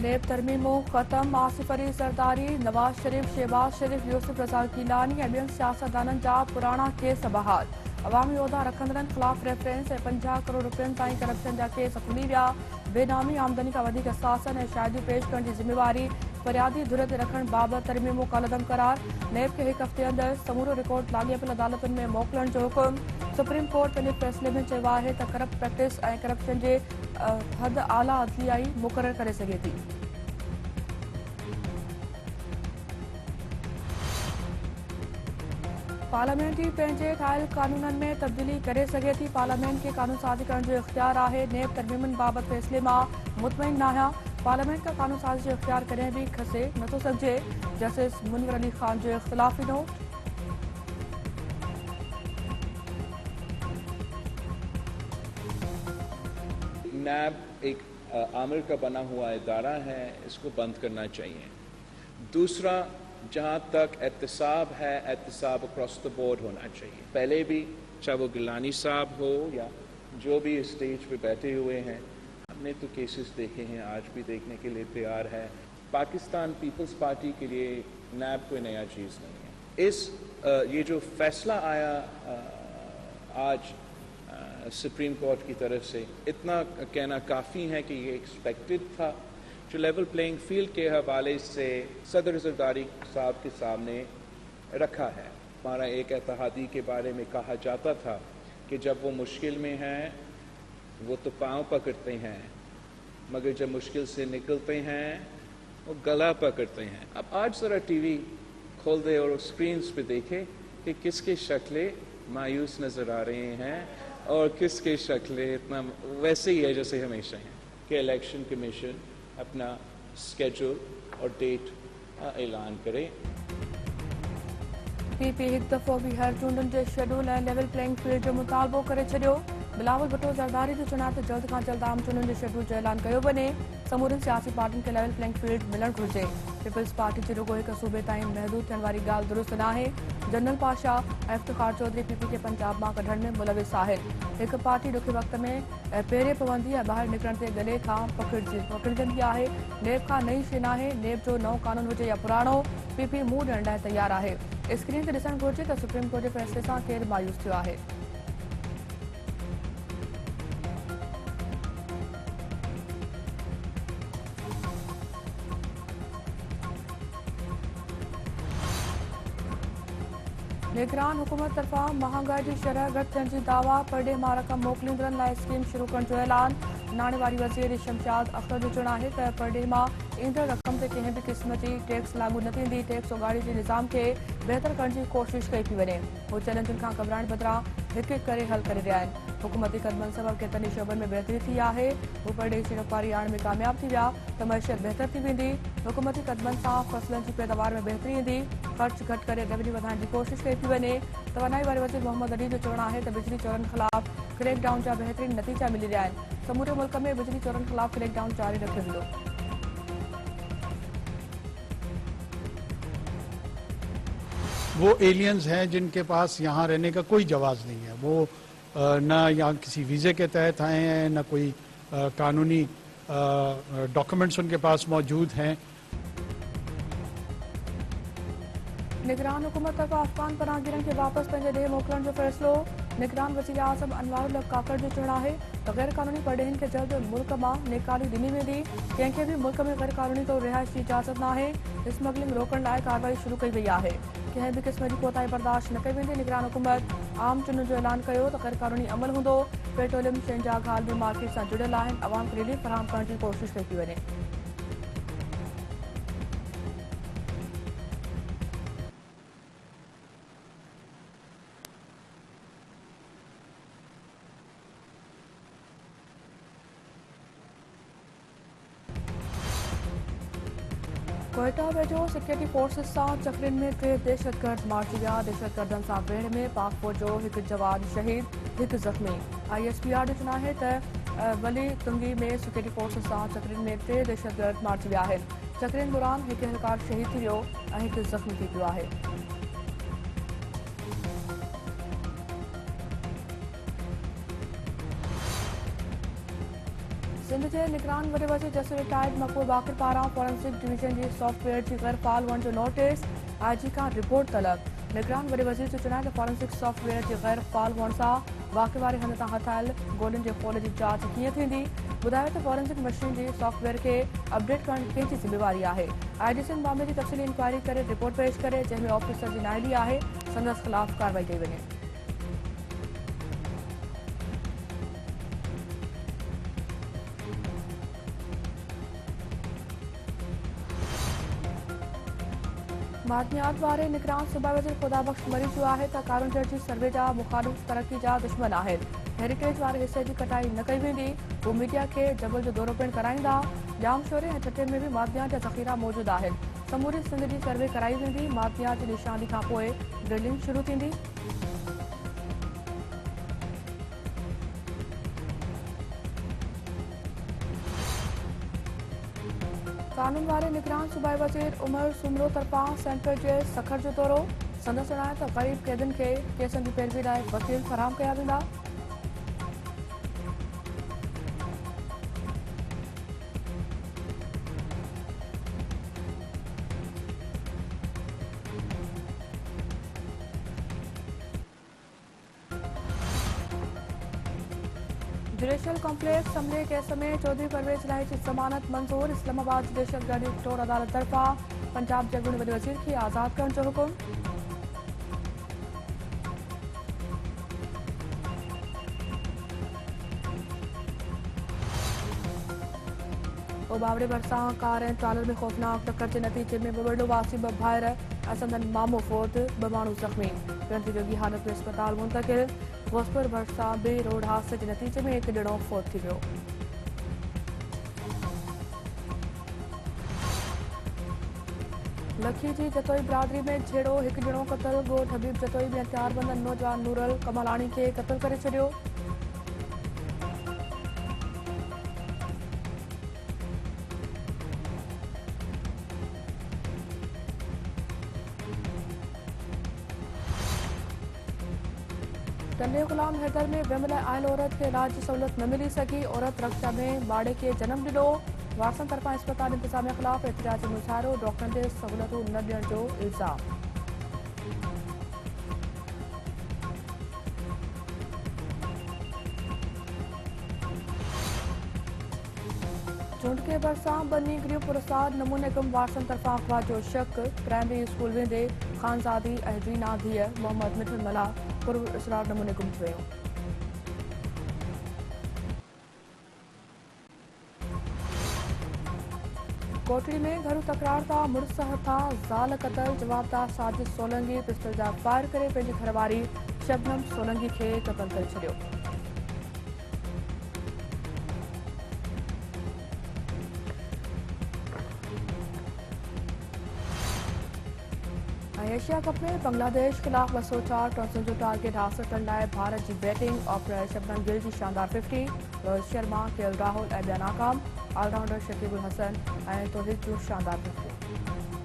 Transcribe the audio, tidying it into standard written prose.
नेब तरमीमों ख़त्म। आसिफ अली ज़रदारी, नवाज शरीफ, शहबाज शरीफ, यूसुफ रज़ा गिलानी ऐं ॿियनि सियासतदाननि जा पुराणा केस बहाल। अवामी उहिदा रखंदड़नि ख़िलाफ़ रेफरेंस ऐं 50 करोड़ रुपयनि ताईं करप्शन जा केस खुली विया। बेनामी आमदनी खां वधीक सासन ऐं शायदियूं पेश करण जी ज़िम्मेवारी फरियादी धुर ते रखण बाबति तरमीमों कलदम करार। नेब खे हिकु हफ़्ते अंदरि समूरो रिकॉर्ड लाॻापियल अदालतुनि में मोकिलण जो हुकुम। सुप्रीम कोर्ट पंहिंजे फ़ैसिले में चयो आहे त करप्ट प्रैक्टिस ऐं करप्शन जे हद आला अदलिया ई मुक़ररु करे सघे थी। पार्लियामेंट ई पंहिंजे ठाहियल कानूननि में तब्दीली करे सघे थी। पार्लियामेंट खे कानून साज़ी करण जो इख़्तियार आहे। नेब तरमीमनि बाबति फ़ैसिले मां मुतमइन नाहियां। पार्लियामेंट खां कानून साज़ी जो इख़्तियार कॾहिं बि खसे नथो सघिजे। जस्टिस मुनवर अली ख़ान जो इख़्तिलाफ़ी नोट। नैब एक आमिर का बना हुआ इदारा है, इसको बंद करना चाहिए। दूसरा, जहाँ तक एहतसाब है, एहतसाब अक्रॉस द बोर्ड होना चाहिए। पहले भी चाहे वो गिलानी साहब हो या जो भी स्टेज पे बैठे हुए हैं, हमने तो केसेस देखे हैं, आज भी देखने के लिए तैयार है। पाकिस्तान पीपल्स पार्टी के लिए नैब कोई नया चीज़ नहीं है। ये जो फैसला आया आज सुप्रीम कोर्ट की तरफ से, इतना कहना काफ़ी है कि ये एक्सपेक्टेड था। जो लेवल प्लेइंग फील्ड के हवाले से सदर ज़रदारी साहब के सामने रखा है। हमारा एक इत्तेहादी के बारे में कहा जाता था कि जब वो मुश्किल में हैं वो तो पाँव पकड़ते हैं, मगर जब मुश्किल से निकलते हैं वो गला पकड़ते हैं। अब आज ज़रा टीवी खोल दे और स्क्रीन्स पे देखे कि किसके शक्लें मायूस नज़र आ रहे हैं और किसके शक्लें इतना वैसे ही है जैसे हमेशा हैं कि इलेक्शन कमीशन अपना स्केड्यूल और डेट ऐलान करे। पीपी हिकु दफ़ो ॿीहर चूंडुनि जे शेड्यूल ऐं लेवल प्लेइंग फील्ड जो मुतालबो करे छॾियो। बिलावल भुट्टो ज़रदारी जो चुनाव ते जल्द खां जल्द आम चूंडुनि जे शेड्यूल जो ऐलान कयो वञे। समूरनि सियासी पार्टियुनि खे लेवल प्लेइंग फील्ड मिलणु घुरिजे। पीपल्स पार्टी जी रुगो हिकु सूबे ताईं महदूद थियण वारी ॻाल्हि दुरुस्त नाहे। जनरल पाशा ऐं इफ्तिखार चौधरी पीपी खे पंजाब मां कढण में मुलविस आहिनि। हिकु पार्टी ॾुखे वक़्त में पेरे पवंदी ऐं ॿाहिरि निकिरण ते गले खां पकड़जंदी आहे। नेब खां नई शइ नाहे। नेब जो नओं कानून हुजे या पुराणो, पीपी मुंहुं ॾियण लाइ तयारु आहे। स्क्रीन ते ॾिसणु घुरिजे त सुप्रीम कोर्ट जे फ़ैसिले सां केरु मायूस थियो आहे। निगरान हुकूमत तरफ़ां महांगाई जी शरह घटि थियण जी दावा। पर डे मां रक़म मोकिलींदड़नि लाइ स्कीम शुरू करण जो ऐलान। नाणे वारी वज़ीर शमशाद अख्तर जो चवणु आहे त पर डे मां ईंदड़ रक़म ते कंहिं बि क़िस्म जी टैक्स लागू न थींदी। टैक्स उगाड़ी जे निज़ाम खे बहितर करण जी कोशिश कई थी वञे। हू चैलेंजनि खां घबराइण बदिरां हिकु हिकु करे हल करे रहिया आहिनि। हुकूमती क़दमनि सबबि केतिरनि ई शोबनि में बहितरी थी आहे। हू पर डे सीड़पकारी आणण में कामयाब थी विया त मईशत बहितर थी वेंदी। हुकूमती क़दमनि सां फसलनि जी पैदावार में बहितरी ईंदी। ख़र्च घटि करे रेवेन्यू वधाइण जी कोशिश कई थी वञे। तवानाई वारे वज़ीर मोहम्मद अली जो चवणु आहे त बिजली चोरनि ख़िलाफ़ क्रैकडाउन जा बहितरीन नतीजा मिली रहिया आहिनि। समूरे मुल्क में बिजली चोरनि ख़िलाफ़ क्रैकडाउन जारी रखियो वेंदो। वो एलियंस हैं जिनके पास यहाँ रहने का कोई जवाज़ नहीं है। वो न यहाँ किसी वीज़े के तहत आए हैं, न कोई कानूनी डॉक्यूमेंट्स उनके पास मौजूद हैं। निगरान हुकूमत तरफ़ां अफ़गान पनाहगीरनि खे वापसि पंहिंजे ॾे मोकिलण जो फ़ैसिलो। निगरान वज़ीर आज़म अनवारुल हक़ काकड़ जो चवणु आहे त गैर क़ानूनी परडेहिनि खे जल्द मुल्क मां निकाली ॾिनी वेंदी। कंहिंखे बि मुल्क में गैर क़ानूनी तौर रिहाइश जी इजाज़त नाहे। स्मगलिंग रोकण लाइ कार्रवाई शुरू कई वई आहे। कंहिं बि क़िस्म जी कोताही बर्दाश्त न कई वेंदी। निगरान हुकूमत आम चूंडुनि जो ऐलान कयो त गैर क़ानूनी अमल हूंदो। पेट्रोलियम शयुनि जा अघ बि मार्केट सां जुड़ियल आहिनि। अवाम खे रिलीफ फराहम करण जी कोशिश कई थी वञे। कोयटा वेझो सिक्योरिटी फोर्सिस सां चकरिन में 3 दहशतगर्द मारिजी विया। दहशतगर्दनि सां वेढ़ में पाक फौज जो हिकु जवान शहीद, हिकु ज़ख़्मी। ISPR जो चवणु आहे त वली तुंगी में सिक्योरिटी फोर्सिस सां चकरिन में 3 दहशतगर्द मारिजी विया आहिनि। चकरिन दौरान हिकु एहलकार शहीद थी वियो ऐं हिकु ज़ख़्मी थी पियो आहे। सिंध जे निगरान वॾे वज़ीर जस्टिस रिटायर्ड मकबूल बाक़िर पारां फॉरेंसिक डिवीजन जी सॉफ्टवेयर जी गैर फ़ाल हुअण जो नोटिस आईजी खां रिपोर्ट तलब। निगरान वॾे वज़ीर जो चवणु आहे त फॉरेंसिक सॉफ्टवेयर जी गैर फ़ाल हुअण सां वाक़िए वारे हंध तां हथायल गोलियुनि जे खोल जी जांच कीअं थींदी। ॿुधायो त फॉरेंसिक मशीन जी सॉफ्टवेयर खे अपडेट करण कंहिंजी ज़िम्मेवारी आहे। आईजी सिंध मामले जी तफ़सीली इंक्वायरी करे रिपोर्ट पेश करे, जंहिं में ऑफिसर जी नाइली आहे, संदसि ख़िलाफ़ कार्रवाई कई वञे। मादनियात वारे निगरान सूबाई वज़ीर ख़ुदाबख़्श मरी चुको आहे त कारूंजर जी सर्वे जा मुख़ालिफ़ तरक़ी जा दुश्मन आहिनि। हेरिटेज वारे हिसे जी कटाई न कई वेंदी। हू मीडिया खे जबल जो दौरो पिणु कराईंदा। जाम शोरे ऐं चटे में बि मादनियात जा ज़ख़ीरा मौजूदु आहिनि। समूरी सिंध जी सर्वे कराई वेंदी। मादनियात जी निशानी खां पोइ ड्रिलिंग शुरू थींदी। कानून वारे निगरान सूबाई वज़ीर उमर सुमरो तरफ़ां सेंट्रल जेल सखर जो दौरो। संदसि चवणु आहे त ग़रीब क़ैदियुनि खे केसनि जी पैरवी लाइ वकील फ़राहम कया वेंदा। जुडिशियल कॉम्प्लेक्स हमले केस में चौधरी परवेज इलाही जी ज़मानत मंज़ूर। इस्लामाबाद जी दहशतगर्दी टोर अदालत तरफ़ां पंजाब जे अॻूणे वॾे वज़ीर खे आज़ाद करण जो हुकुम। ओबावड़े भरिसां कार ऐं ट्रालर में ख़ौफ़नाक टक्कर जे नतीजे में बबड़ो वासी ॿ भाइर ऐं संदन मामो फ़ौत, 2 माण्हू ज़ख़्मी। पिणु जोगी हालत में अस्पताल मुंतक़िल। फिरोज़पुर भरिसां बि रोड हादसे जे नतीजे में हिकु ॼणो फ़ौत थी वियो। लखी जी जतोई बिरादरी में छेड़ो, हिकु ॼणो क़तल। ॻोठ हबीब जतोई में हथियारबंद नौजवान नूरल कमलाणी खे क़तल करे छॾियो। टंडे गुलाम हैदर में विमल आयल औरत खे इलाज जी सहूलियत न मिली सघी। औरत रक्षा में बाड़े खे जनम ॾिनो। वारसनि तरफ़ां अस्पताल इंतज़ामिया ख़िलाफ़ एहतिजाज जो मुज़ाहिरो। डॉक्टरनि ते सहूलियतूं न ॾियण जो इल्ज़ाम। झुंड के भरिसां बनी गृह पुरस्कार नमूने कम वारसनि तरफ़ां अफ़वाह जो शक। प्राइमरी स्कूल वेंदे ख़ानज़ादी ऐं रीना धीअ मोहम्मद मिठन मला पूर्व इसरार नमूने गुम थी वियो। कोटड़ी में घरू तकरार तां मुड़ुस हथां ज़ाल क़तल। जवाबदार साजिद सोलंगी पिस्टल जा फायर करे पंहिंजी घरवारी शबनम सोलंगी खे क़तल करे छॾियो। एशिया कप में बांग्लादेश खिलाफ 204 टॉसुनि जो टारगेट हासिल करण लाइ भारत जी बैटिंग। ओपनर शबनम गिल जी शानदार 50, रोहित शर्मा, केएल राहुल ऐं ॿिया नाकाम। ऑलराउंडर शकीबुल हसन ऐं तौहीद जूं शानदार 50।